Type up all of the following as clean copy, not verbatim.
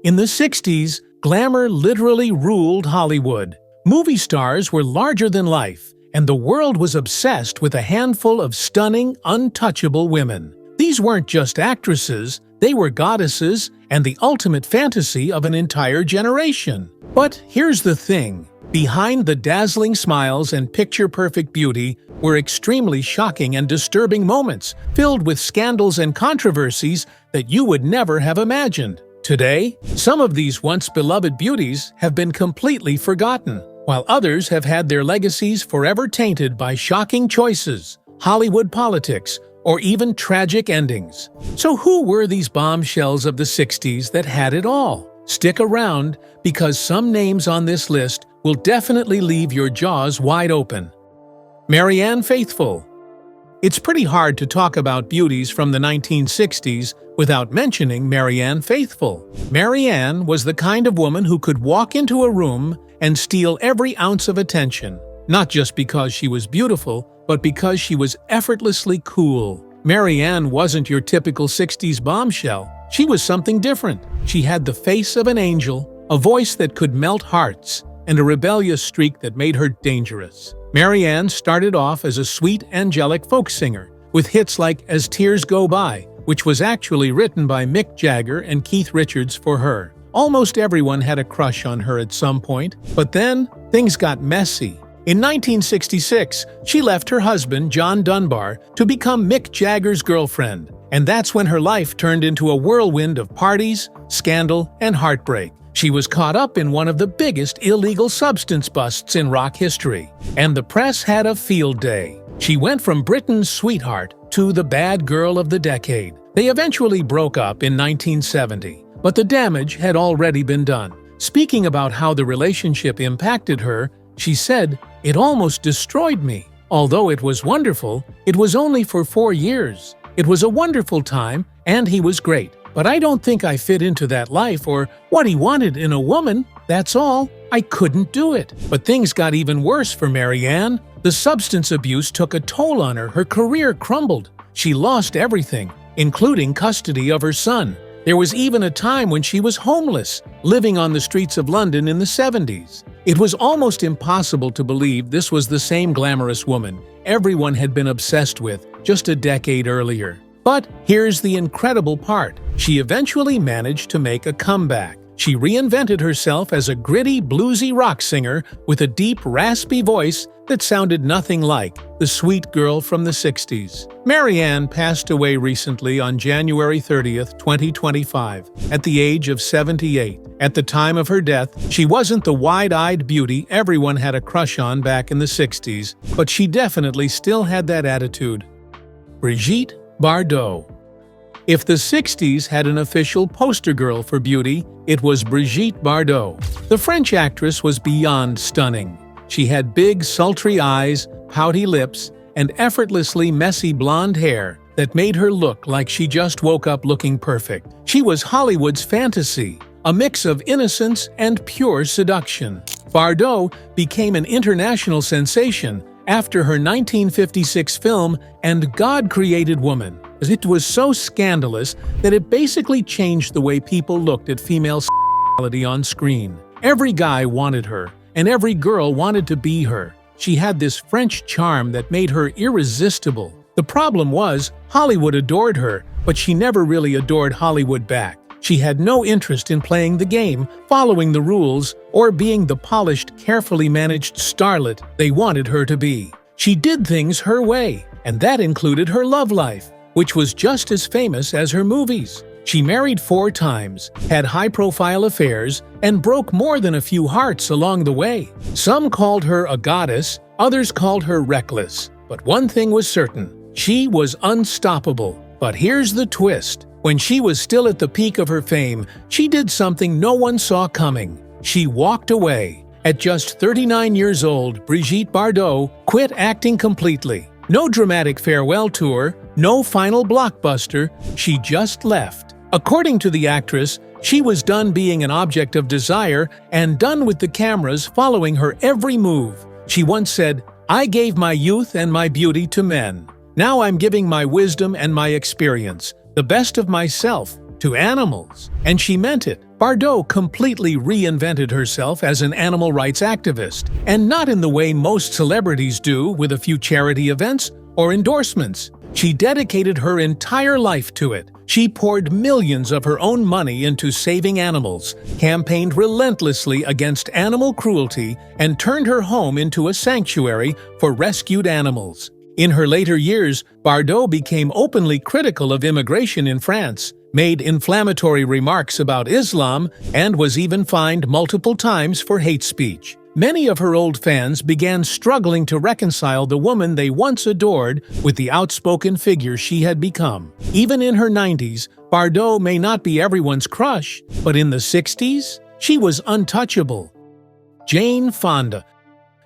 In the 60s, glamour literally ruled Hollywood. Movie stars were larger than life, and the world was obsessed with a handful of stunning, untouchable women. These weren't just actresses, they were goddesses and the ultimate fantasy of an entire generation. But here's the thing. Behind the dazzling smiles and picture-perfect beauty were extremely shocking and disturbing moments, filled with scandals and controversies that you would never have imagined. Today, some of these once beloved beauties have been completely forgotten, while others have had their legacies forever tainted by shocking choices, Hollywood politics, or even tragic endings. So who were these bombshells of the 60s that had it all? Stick around, because some names on this list will definitely leave your jaws wide open. Marianne Faithfull. It's pretty hard to talk about beauties from the 1960s without mentioning Marianne Faithfull. Marianne was the kind of woman who could walk into a room and steal every ounce of attention, not just because she was beautiful, but because she was effortlessly cool. Marianne wasn't your typical 60s bombshell. She was something different. She had the face of an angel, a voice that could melt hearts, and a rebellious streak that made her dangerous. Marianne started off as a sweet, angelic folk singer, with hits like As Tears Go By, which was actually written by Mick Jagger and Keith Richards for her. Almost everyone had a crush on her at some point, but then things got messy. In 1966, she left her husband, John Dunbar, to become Mick Jagger's girlfriend, and that's when her life turned into a whirlwind of parties, scandal, and heartbreak. She was caught up in one of the biggest illegal substance busts in rock history, and the press had a field day. She went from Britain's sweetheart to the bad girl of the decade. They eventually broke up in 1970, but the damage had already been done. Speaking about how the relationship impacted her, she said, "It almost destroyed me. Although it was wonderful, it was only for 4 years. It was a wonderful time, and he was great. But I don't think I fit into that life or what he wanted in a woman. That's all. I couldn't do it." But things got even worse for Marianne. The substance abuse took a toll on her. Her career crumbled. She lost everything, including custody of her son. There was even a time when she was homeless, living on the streets of London in the 70s. It was almost impossible to believe this was the same glamorous woman everyone had been obsessed with just a decade earlier. But here's the incredible part. She eventually managed to make a comeback. She reinvented herself as a gritty, bluesy rock singer with a deep, raspy voice that sounded nothing like the sweet girl from the 60s. Marianne passed away recently on January 30th, 2025, at the age of 78. At the time of her death, she wasn't the wide-eyed beauty everyone had a crush on back in the 60s, but she definitely still had that attitude. Brigitte Bardot. If the 60s had an official poster girl for beauty, it was Brigitte Bardot. The French actress was beyond stunning. She had big, sultry eyes, pouty lips, and effortlessly messy blonde hair that made her look like she just woke up looking perfect. She was Hollywood's fantasy, a mix of innocence and pure seduction. Bardot became an international sensation after her 1956 film And God Created Woman. It was so scandalous that it basically changed the way people looked at female sexuality on screen. Every guy wanted her, and every girl wanted to be her. She had this French charm that made her irresistible. The problem was, Hollywood adored her, but she never really adored Hollywood back. She had no interest in playing the game, following the rules, or being the polished, carefully managed starlet they wanted her to be. She did things her way, and that included her love life, which was just as famous as her movies. She married 4 times, had high-profile affairs, and broke more than a few hearts along the way. Some called her a goddess, others called her reckless. But one thing was certain, she was unstoppable. But here's the twist. When she was still at the peak of her fame, she did something no one saw coming. She walked away. At just 39 years old, Brigitte Bardot quit acting completely. No dramatic farewell tour, no final blockbuster, she just left. According to the actress, she was done being an object of desire and done with the cameras following her every move. She once said, "I gave my youth and my beauty to men. Now I'm giving my wisdom and my experience, the best of myself, to animals. And she meant it. Bardot completely reinvented herself as an animal rights activist, and not in the way most celebrities do with a few charity events or endorsements. She dedicated her entire life to it. She poured millions of her own money into saving animals, campaigned relentlessly against animal cruelty, and turned her home into a sanctuary for rescued animals. In her later years, Bardot became openly critical of immigration in France, made inflammatory remarks about Islam, and was even fined multiple times for hate speech. Many of her old fans began struggling to reconcile the woman they once adored with the outspoken figure she had become. Even in her 90s, Bardot may not be everyone's crush, but in the 60s, she was untouchable. Jane Fonda.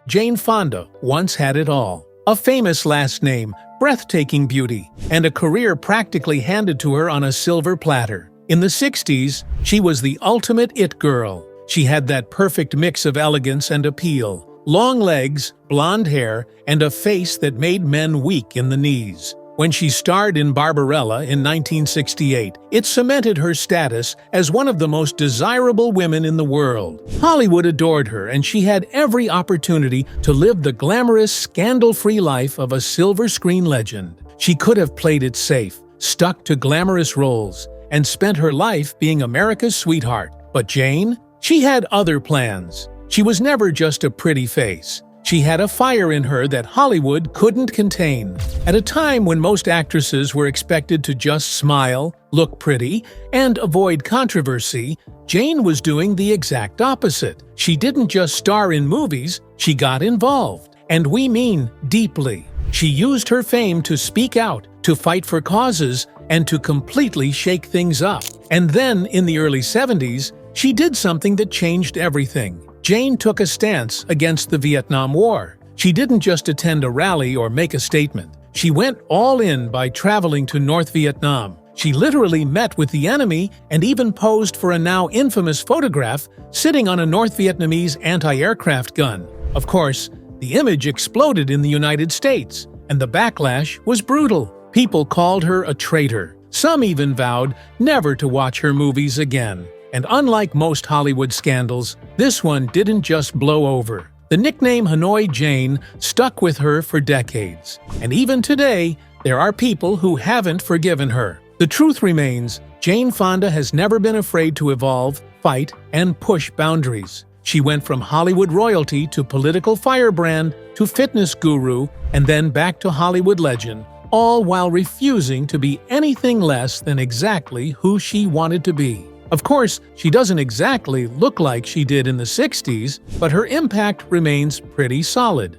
Jane Fonda once had it all. A famous last name, breathtaking beauty, and a career practically handed to her on a silver platter. In the 60s, she was the ultimate it girl. She had that perfect mix of elegance and appeal, long legs, blonde hair, and a face that made men weak in the knees. When she starred in Barbarella in 1968, it cemented her status as one of the most desirable women in the world. Hollywood adored her, and she had every opportunity to live the glamorous, scandal-free life of a silver screen legend. She could have played it safe, stuck to glamorous roles, and spent her life being America's sweetheart. But Jane? She had other plans. She was never just a pretty face. She had a fire in her that Hollywood couldn't contain. At a time when most actresses were expected to just smile, look pretty, and avoid controversy, Jane was doing the exact opposite. She didn't just star in movies, she got involved. And we mean deeply. She used her fame to speak out, to fight for causes, and to completely shake things up. And then, in the early 70s, she did something that changed everything. Jane took a stance against the Vietnam War. She didn't just attend a rally or make a statement. She went all in by traveling to North Vietnam. She literally met with the enemy and even posed for a now infamous photograph sitting on a North Vietnamese anti-aircraft gun. Of course, the image exploded in the United States, and the backlash was brutal. People called her a traitor. Some even vowed never to watch her movies again. And unlike most Hollywood scandals, this one didn't just blow over. The nickname Hanoi Jane stuck with her for decades. And even today, there are people who haven't forgiven her. The truth remains, Jane Fonda has never been afraid to evolve, fight, and push boundaries. She went from Hollywood royalty to political firebrand to fitness guru and then back to Hollywood legend, all while refusing to be anything less than exactly who she wanted to be. Of course, she doesn't exactly look like she did in the 60s, but her impact remains pretty solid.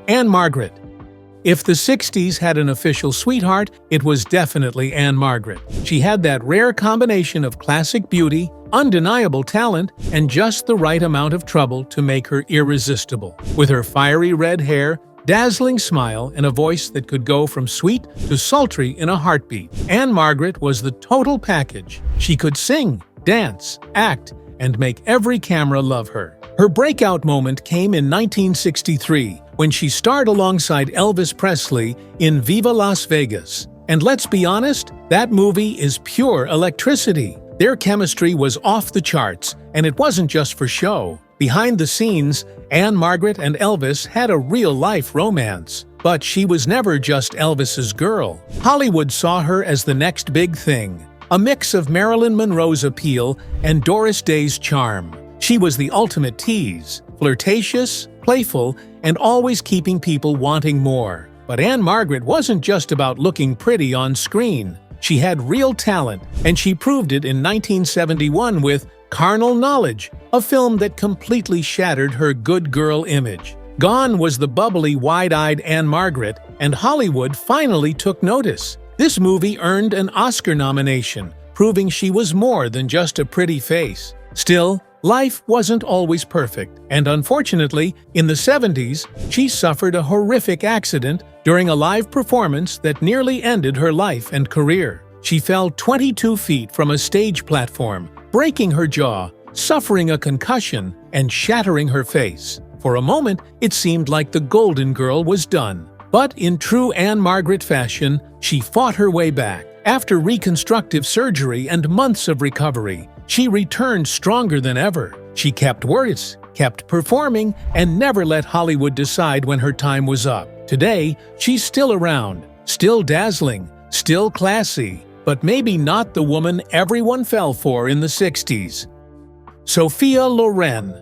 Ann-Margret. If the 60s had an official sweetheart, it was definitely Ann-Margret. She had that rare combination of classic beauty, undeniable talent, and just the right amount of trouble to make her irresistible. With her fiery red hair, dazzling smile, and a voice that could go from sweet to sultry in a heartbeat, Ann-Margret was the total package. She could sing, dance, act, and make every camera love her. Her breakout moment came in 1963, when she starred alongside Elvis Presley in Viva Las Vegas. And let's be honest, that movie is pure electricity. Their chemistry was off the charts, and it wasn't just for show. Behind the scenes, Ann-Margret and Elvis had a real-life romance. But she was never just Elvis's girl. Hollywood saw her as the next big thing, a mix of Marilyn Monroe's appeal and Doris Day's charm. She was the ultimate tease, flirtatious, playful, and always keeping people wanting more. But Ann-Margret wasn't just about looking pretty on screen. She had real talent, and she proved it in 1971 with Carnal Knowledge, a film that completely shattered her good girl image. Gone was the bubbly, wide-eyed Ann-Margret, and Hollywood finally took notice. This movie earned an Oscar nomination, proving she was more than just a pretty face. Still, life wasn't always perfect, and unfortunately, in the 70s, she suffered a horrific accident during a live performance that nearly ended her life and career. She fell 22 feet from a stage platform, breaking her jaw, suffering a concussion, and shattering her face. For a moment, it seemed like the Golden Girl was done. But in true Ann-Margret fashion, she fought her way back. After reconstructive surgery and months of recovery, she returned stronger than ever. She kept words, kept performing, and never let Hollywood decide when her time was up. Today, she's still around, still dazzling, still classy, but maybe not the woman everyone fell for in the 60s. Sophia Loren.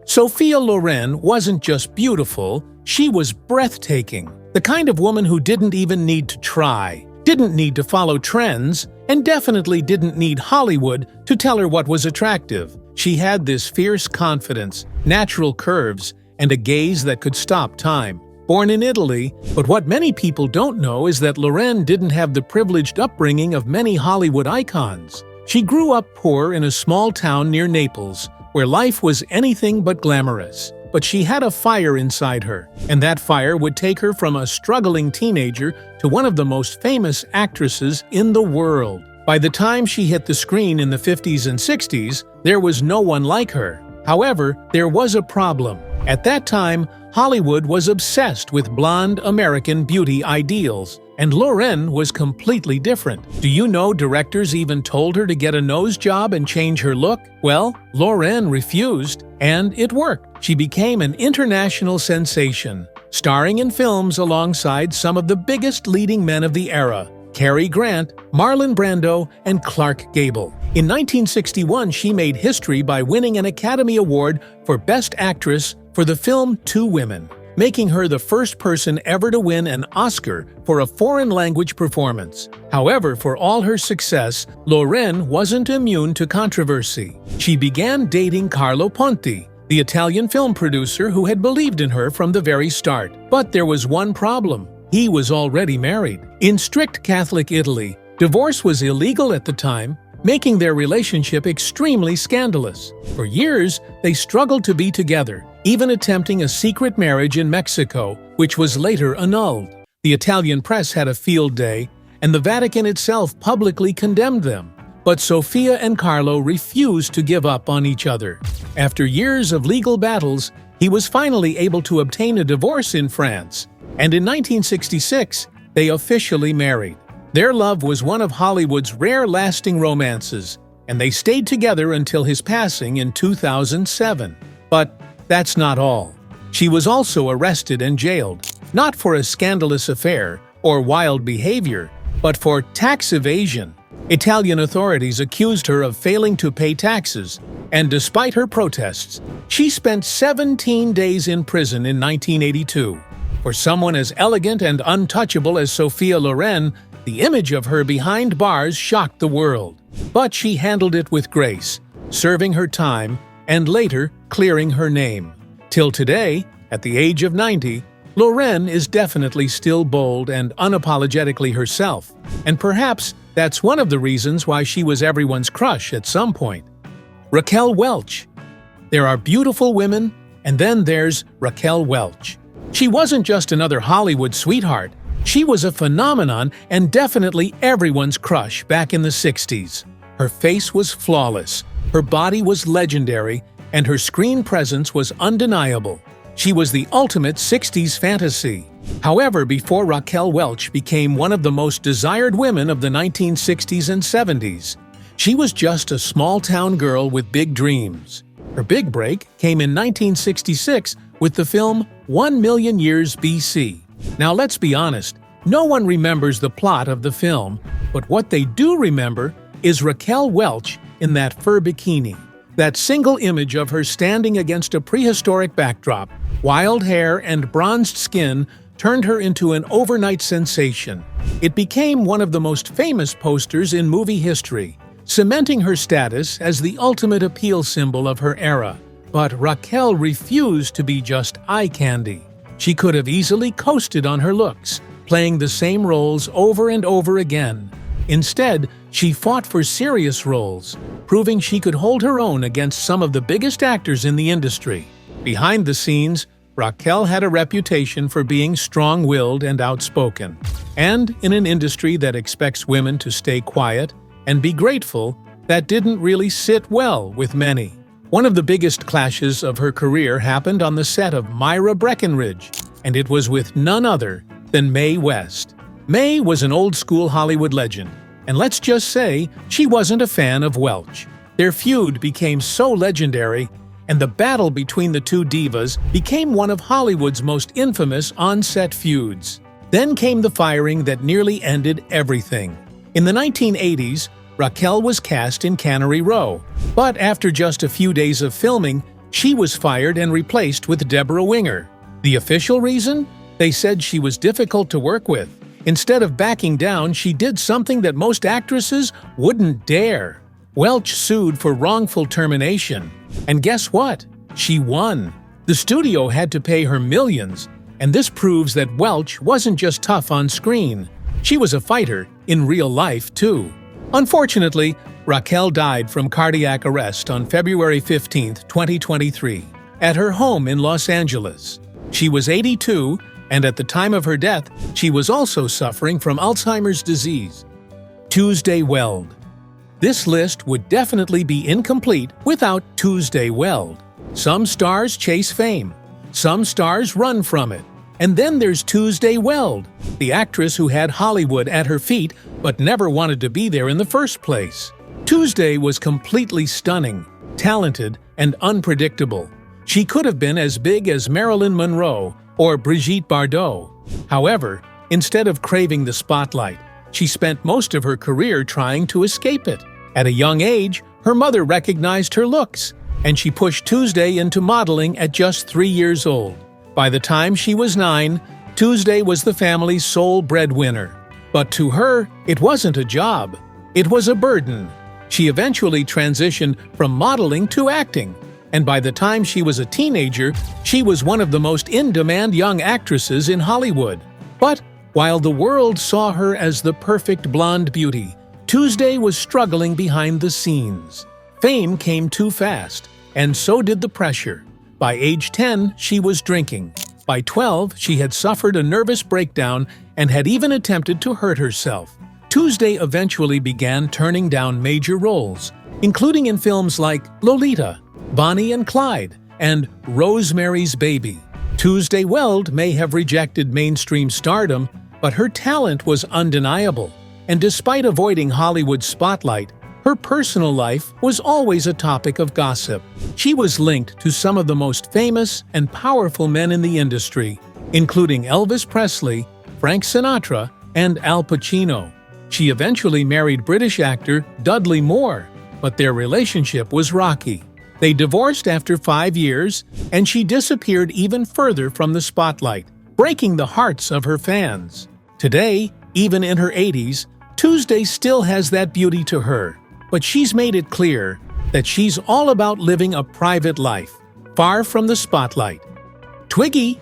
Sophia Loren wasn't just beautiful, she was breathtaking. The kind of woman who didn't even need to try, didn't need to follow trends, and definitely didn't need Hollywood to tell her what was attractive. She had this fierce confidence, natural curves, and a gaze that could stop time. Born in Italy, but what many people don't know is that Loren didn't have the privileged upbringing of many Hollywood icons. She grew up poor in a small town near Naples, where life was anything but glamorous. But she had a fire inside her, and that fire would take her from a struggling teenager to one of the most famous actresses in the world. By the time she hit the screen in the 50s and 60s, there was no one like her. However, there was a problem. At that time, Hollywood was obsessed with blonde American beauty ideals, and Loren was completely different. Do you know directors even told her to get a nose job and change her look? Well, Loren refused, and it worked. She became an international sensation, starring in films alongside some of the biggest leading men of the era: Cary Grant, Marlon Brando, and Clark Gable. In 1961, she made history by winning an Academy Award for Best Actress for the film Two Women, making her the first person ever to win an Oscar for a foreign-language performance. However, for all her success, Loren wasn't immune to controversy. She began dating Carlo Ponti, the Italian film producer who had believed in her from the very start. But there was one problem. He was already married. In strict Catholic Italy, divorce was illegal at the time, making their relationship extremely scandalous. For years, they struggled to be together, even attempting a secret marriage in Mexico, which was later annulled. The Italian press had a field day, and the Vatican itself publicly condemned them. But Sophia and Carlo refused to give up on each other. After years of legal battles, he was finally able to obtain a divorce in France, and in 1966, they officially married. Their love was one of Hollywood's rare lasting romances, and they stayed together until his passing in 2007. But that's not all. She was also arrested and jailed, not for a scandalous affair or wild behavior, but for tax evasion. Italian authorities accused her of failing to pay taxes, and despite her protests, she spent 17 days in prison in 1982. For someone as elegant and untouchable as Sophia Loren, the image of her behind bars shocked the world. But she handled it with grace, serving her time and later clearing her name. Till today, at the age of 90, Loren is definitely still bold and unapologetically herself. And perhaps that's one of the reasons why she was everyone's crush at some point. Raquel Welch. There are beautiful women, and then there's Raquel Welch. She wasn't just another Hollywood sweetheart. She was a phenomenon and definitely everyone's crush back in the 60s. Her face was flawless, her body was legendary, and her screen presence was undeniable. She was the ultimate 60s fantasy. However, before Raquel Welch became one of the most desired women of the 1960s and 70s, she was just a small-town girl with big dreams. Her big break came in 1966 with the film 1 Million Years BC. Now let's be honest, no one remembers the plot of the film, but what they do remember is Raquel Welch in that fur bikini. That single image of her standing against a prehistoric backdrop, wild hair and bronzed skin turned her into an overnight sensation. It became one of the most famous posters in movie history, cementing her status as the ultimate appeal symbol of her era. But Raquel refused to be just eye candy. She could have easily coasted on her looks, playing the same roles over and over again. Instead, she fought for serious roles, proving she could hold her own against some of the biggest actors in the industry. Behind the scenes, Raquel had a reputation for being strong-willed and outspoken. And in an industry that expects women to stay quiet and be grateful, that didn't really sit well with many. One of the biggest clashes of her career happened on the set of Myra Breckinridge, and it was with none other than Mae West. May was an old-school Hollywood legend, and let's just say she wasn't a fan of Welch. Their feud became so legendary, and the battle between the two divas became one of Hollywood's most infamous on-set feuds. Then came the firing that nearly ended everything. In the 1980s, Raquel was cast in Cannery Row, but after just a few days of filming, she was fired and replaced with Deborah Winger. The official reason? They said she was difficult to work with. Instead of backing down, she did something that most actresses wouldn't dare. Welch sued for wrongful termination. And guess what? She won. The studio had to pay her millions, and this proves that Welch wasn't just tough on screen. She was a fighter in real life, too. Unfortunately, Raquel died from cardiac arrest on February 15, 2023, at her home in Los Angeles. She was 82, and at the time of her death, she was also suffering from Alzheimer's disease. Tuesday Weld. This list would definitely be incomplete without Tuesday Weld. Some stars chase fame. Some stars run from it. And then there's Tuesday Weld, the actress who had Hollywood at her feet but never wanted to be there in the first place. Tuesday was completely stunning, talented, and unpredictable. She could have been as big as Marilyn Monroe or Brigitte Bardot. However, instead of craving the spotlight, she spent most of her career trying to escape it. At a young age, her mother recognized her looks, and she pushed Tuesday into modeling at just 3 years old. By the time she was 9, Tuesday was the family's sole breadwinner. But to her, it wasn't a job. It was a burden. She eventually transitioned from modeling to acting, and by the time she was a teenager, she was one of the most in-demand young actresses in Hollywood. But while the world saw her as the perfect blonde beauty, Tuesday was struggling behind the scenes. Fame came too fast, and so did the pressure. By age 10, she was drinking. By 12, she had suffered a nervous breakdown and had even attempted to hurt herself. Tuesday eventually began turning down major roles, including in films like Lolita, Bonnie and Clyde, and Rosemary's Baby. Tuesday Weld may have rejected mainstream stardom, but her talent was undeniable. And despite avoiding Hollywood's spotlight, her personal life was always a topic of gossip. She was linked to some of the most famous and powerful men in the industry, including Elvis Presley, Frank Sinatra, and Al Pacino. She eventually married British actor Dudley Moore, but their relationship was rocky. They divorced after 5 years, and she disappeared even further from the spotlight, breaking the hearts of her fans. Today, even in her 80s, Tuesday still has that beauty to her, but she's made it clear that she's all about living a private life, far from the spotlight. Twiggy!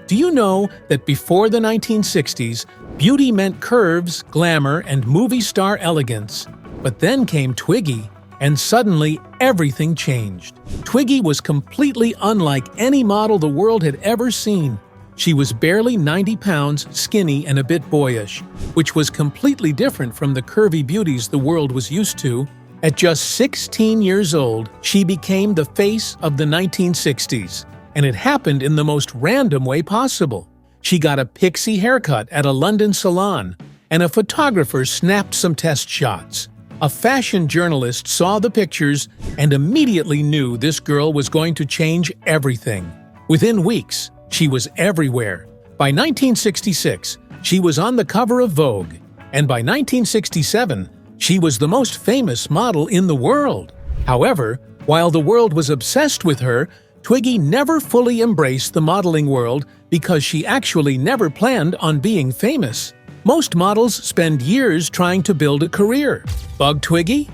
Do you know that before the 1960s, beauty meant curves, glamour, and movie star elegance? But then came Twiggy, and suddenly everything changed. Twiggy was completely unlike any model the world had ever seen. She was barely 90 pounds, skinny, and a bit boyish, which was completely different from the curvy beauties the world was used to. At just 16 years old, she became the face of the 1960s, and it happened in the most random way possible. She got a pixie haircut at a London salon, and a photographer snapped some test shots. A fashion journalist saw the pictures and immediately knew this girl was going to change everything. Within weeks, she was everywhere. By 1966, she was on the cover of Vogue, and by 1967, she was the most famous model in the world. However, while the world was obsessed with her, Twiggy never fully embraced the modeling world because she actually never planned on being famous. Most models spend years trying to build a career. Bug Twiggy?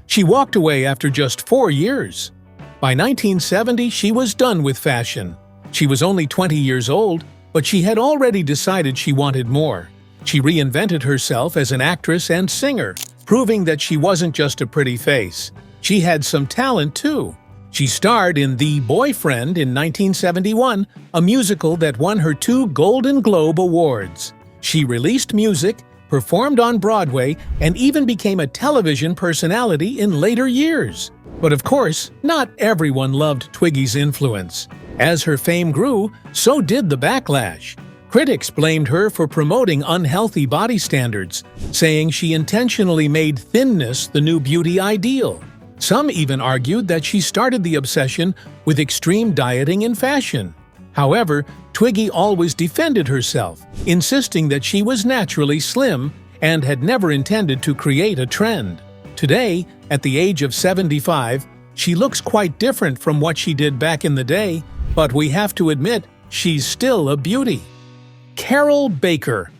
She walked away after just 4 years. By 1970, she was done with fashion. She was only 20 years old, but she had already decided she wanted more. She reinvented herself as an actress and singer, proving that she wasn't just a pretty face. She had some talent too. She starred in The Boyfriend in 1971, a musical that won her 2 Golden Globe Awards. She released music, performed on Broadway, and even became a television personality in later years. But of course, not everyone loved Twiggy's influence. As her fame grew, so did the backlash. Critics blamed her for promoting unhealthy body standards, saying she intentionally made thinness the new beauty ideal. Some even argued that she started the obsession with extreme dieting and fashion. However, Twiggy always defended herself, insisting that she was naturally slim and had never intended to create a trend. Today, at the age of 75, she looks quite different from what she did back in the day, but we have to admit she's still a beauty. Carroll Baker.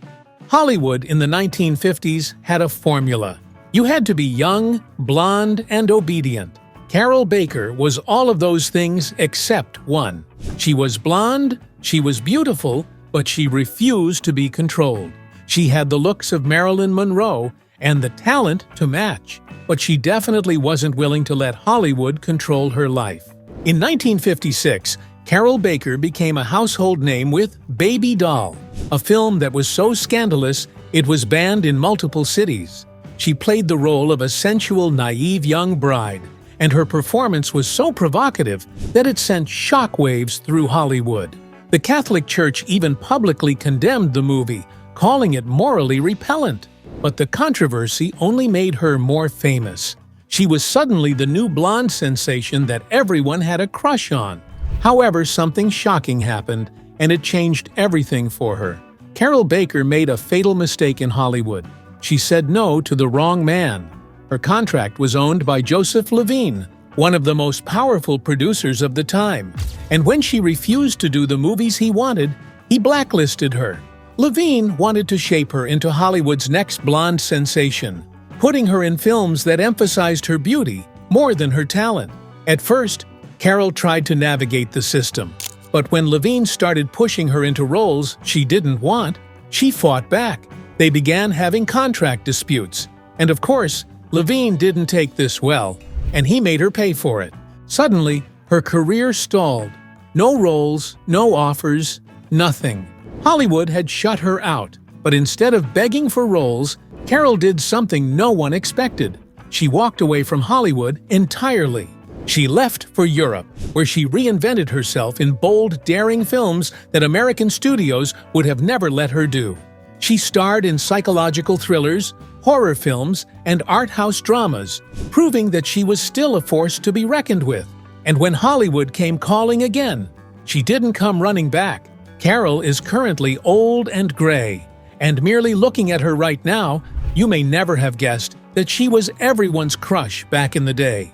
Hollywood in the 1950s had a formula. You had to be young, blonde, and obedient. Carroll Baker was all of those things except one. She was blonde, she was beautiful, but she refused to be controlled. She had the looks of Marilyn Monroe and the talent to match, but she definitely wasn't willing to let Hollywood control her life. In 1956, Carroll Baker became a household name with Baby Doll, a film that was so scandalous it was banned in multiple cities. She played the role of a sensual, naive young bride, and her performance was so provocative that it sent shockwaves through Hollywood. The Catholic Church even publicly condemned the movie, calling it morally repellent. But the controversy only made her more famous. She was suddenly the new blonde sensation that everyone had a crush on. However, something shocking happened, and it changed everything for her. Carroll Baker made a fatal mistake in Hollywood. She said no to the wrong man. Her contract was owned by Joseph Levine, one of the most powerful producers of the time. And when she refused to do the movies he wanted, he blacklisted her. Levine wanted to shape her into Hollywood's next blonde sensation, putting her in films that emphasized her beauty more than her talent. At first, Carroll tried to navigate the system, but when Levine started pushing her into roles she didn't want, she fought back. They began having contract disputes, and of course, Levine didn't take this well, and he made her pay for it. Suddenly, her career stalled. No roles, no offers, nothing. Hollywood had shut her out, but instead of begging for roles, Carroll did something no one expected. She walked away from Hollywood entirely. She left for Europe, where she reinvented herself in bold, daring films that American studios would have never let her do. She starred in psychological thrillers, horror films, and art house dramas, proving that she was still a force to be reckoned with. And when Hollywood came calling again, she didn't come running back. Carroll is currently old and gray, and merely looking at her right now, you may never have guessed that she was everyone's crush back in the day.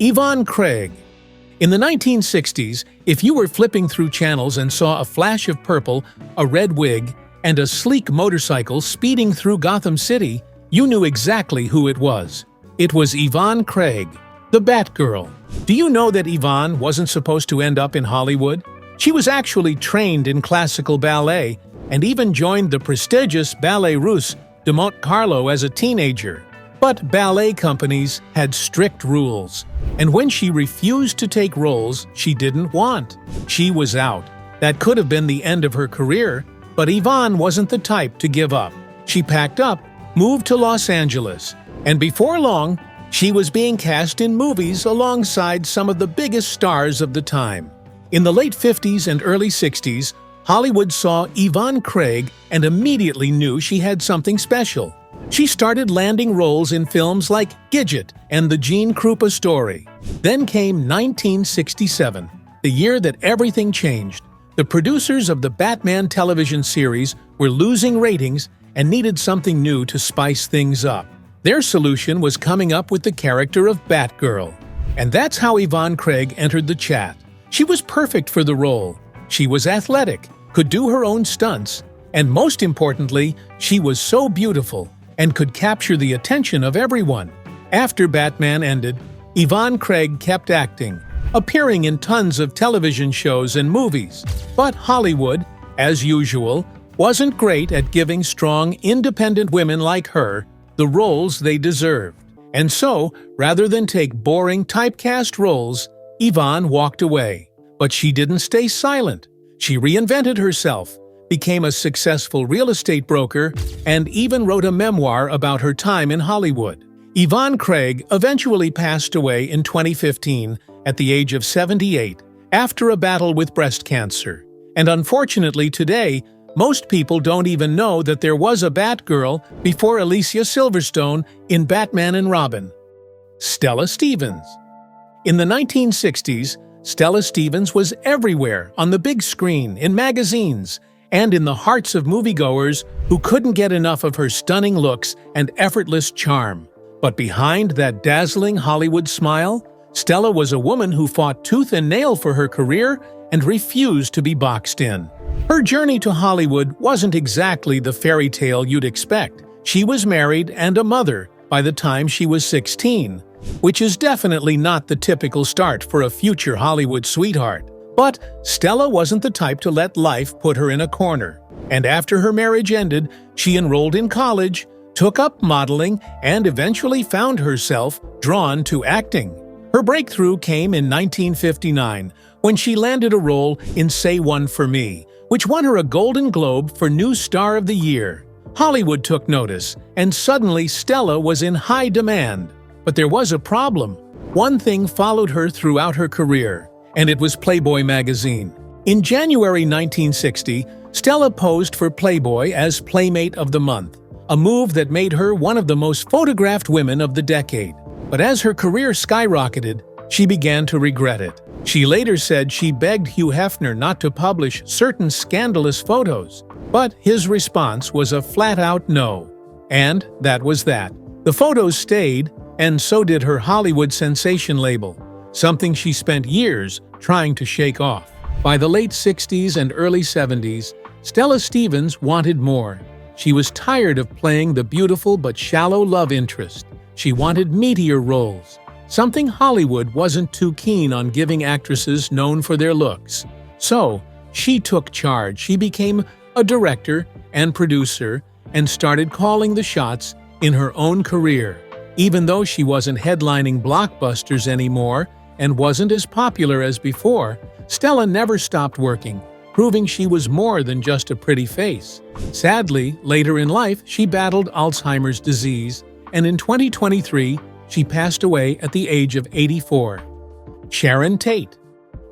Yvonne Craig. In the 1960s, if you were flipping through channels and saw a flash of purple, a red wig, and a sleek motorcycle speeding through Gotham City, you knew exactly who it was. It was Yvonne Craig, the Batgirl. Do you know that Yvonne wasn't supposed to end up in Hollywood? She was actually trained in classical ballet and even joined the prestigious Ballet Russe de Monte Carlo as a teenager. But ballet companies had strict rules, and when she refused to take roles she didn't want, she was out. That could have been the end of her career, but Yvonne wasn't the type to give up. She packed up, moved to Los Angeles, and before long, she was being cast in movies alongside some of the biggest stars of the time. In the late 50s and early 60s, Hollywood saw Yvonne Craig and immediately knew she had something special. She started landing roles in films like Gidget and The Gene Krupa Story. Then came 1967, the year that everything changed. The producers of the Batman television series were losing ratings and needed something new to spice things up. Their solution was coming up with the character of Batgirl. And that's how Yvonne Craig entered the chat. She was perfect for the role. She was athletic, could do her own stunts, and most importantly, she was so beautiful and could capture the attention of everyone. After Batman ended, Yvonne Craig kept acting, appearing in tons of television shows and movies. But Hollywood, as usual, wasn't great at giving strong, independent women like her the roles they deserved. And so, rather than take boring typecast roles, Yvonne walked away. But she didn't stay silent. She reinvented herself, became a successful real estate broker, and even wrote a memoir about her time in Hollywood. Yvonne Craig eventually passed away in 2015 at the age of 78 after a battle with breast cancer. And unfortunately today, Most people don't even know that there was a Batgirl before Alicia Silverstone in Batman and Robin. Stella Stevens. In the 1960s, Stella Stevens was everywhere, on the big screen, in magazines, and in the hearts of moviegoers who couldn't get enough of her stunning looks and effortless charm. But behind that dazzling Hollywood smile, Stella was a woman who fought tooth and nail for her career and refused to be boxed in. Her journey to Hollywood wasn't exactly the fairy tale you'd expect. She was married and a mother by the time she was 16, which is definitely not the typical start for a future Hollywood sweetheart. But Stella wasn't the type to let life put her in a corner. And after her marriage ended, she enrolled in college, took up modeling, and eventually found herself drawn to acting. Her breakthrough came in 1959 when she landed a role in Say One For Me, which won her a Golden Globe for New Star of the Year. Hollywood took notice, and suddenly Stella was in high demand. But there was a problem. One thing followed her throughout her career, and it was Playboy magazine. In January 1960, Stella posed for Playboy as Playmate of the Month, a move that made her one of the most photographed women of the decade. But as her career skyrocketed, she began to regret it. She later said she begged Hugh Hefner not to publish certain scandalous photos, but his response was a flat-out no. And that was that. The photos stayed, and so did her Hollywood sensation label, something she spent years trying to shake off. By the late 60s and early 70s, Stella Stevens wanted more. She was tired of playing the beautiful but shallow love interest. She wanted meatier roles, something Hollywood wasn't too keen on giving actresses known for their looks. So, she took charge. She became a director and producer and started calling the shots in her own career. Even though she wasn't headlining blockbusters anymore and wasn't as popular as before, Stella never stopped working, proving she was more than just a pretty face. Sadly, later in life, she battled Alzheimer's disease, and in 2023, she passed away at the age of 84. Sharon Tate.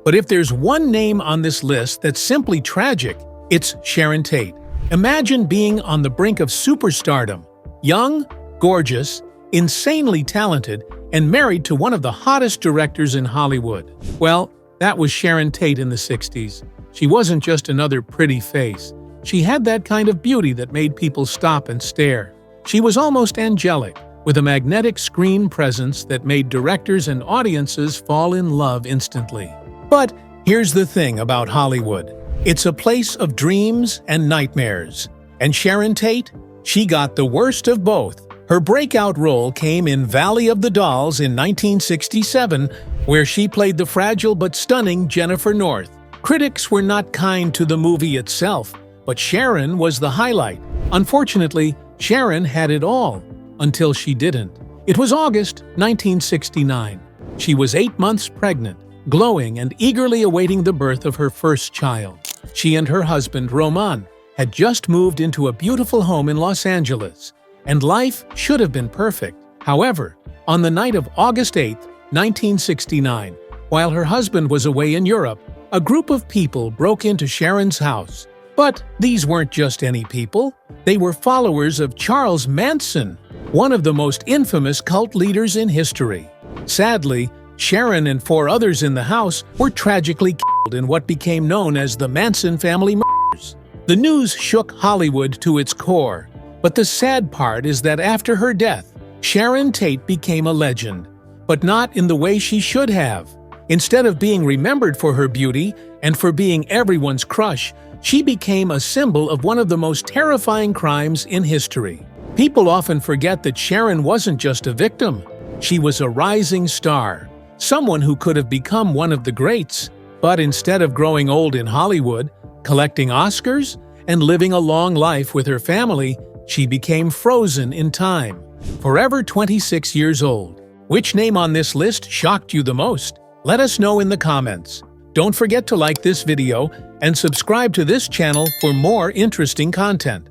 But if there's one name on this list that's simply tragic, it's Sharon Tate. Imagine being on the brink of superstardom, young, gorgeous, insanely talented, and married to one of the hottest directors in Hollywood. Well, that was Sharon Tate in the 60s. She wasn't just another pretty face. She had that kind of beauty that made people stop and stare. She was almost angelic, with a magnetic screen presence that made directors and audiences fall in love instantly. But here's the thing about Hollywood. It's a place of dreams and nightmares. And Sharon Tate? She got the worst of both. Her breakout role came in Valley of the Dolls in 1967, where she played the fragile but stunning Jennifer North. Critics were not kind to the movie itself, but Sharon was the highlight. Unfortunately, Sharon had it all, until she didn't. It was August 1969. She was 8 months pregnant, glowing and eagerly awaiting the birth of her first child. She and her husband, Roman, had just moved into a beautiful home in Los Angeles, and life should have been perfect. However, on the night of August 8, 1969, while her husband was away in Europe, a group of people broke into Sharon's house. But these weren't just any people. They were followers of Charles Manson, one of the most infamous cult leaders in history. Sadly, Sharon and 4 others in the house were tragically killed in what became known as the Manson family murders. The news shook Hollywood to its core, but the sad part is that after her death, Sharon Tate became a legend, but not in the way she should have. Instead of being remembered for her beauty and for being everyone's crush, she became a symbol of one of the most terrifying crimes in history. People often forget that Sharon wasn't just a victim. She was a rising star, someone who could have become one of the greats. But instead of growing old in Hollywood, collecting Oscars, and living a long life with her family, she became frozen in time, forever 26 years old. Which name on this list shocked you the most? Let us know in the comments. Don't forget to like this video and subscribe to this channel for more interesting content.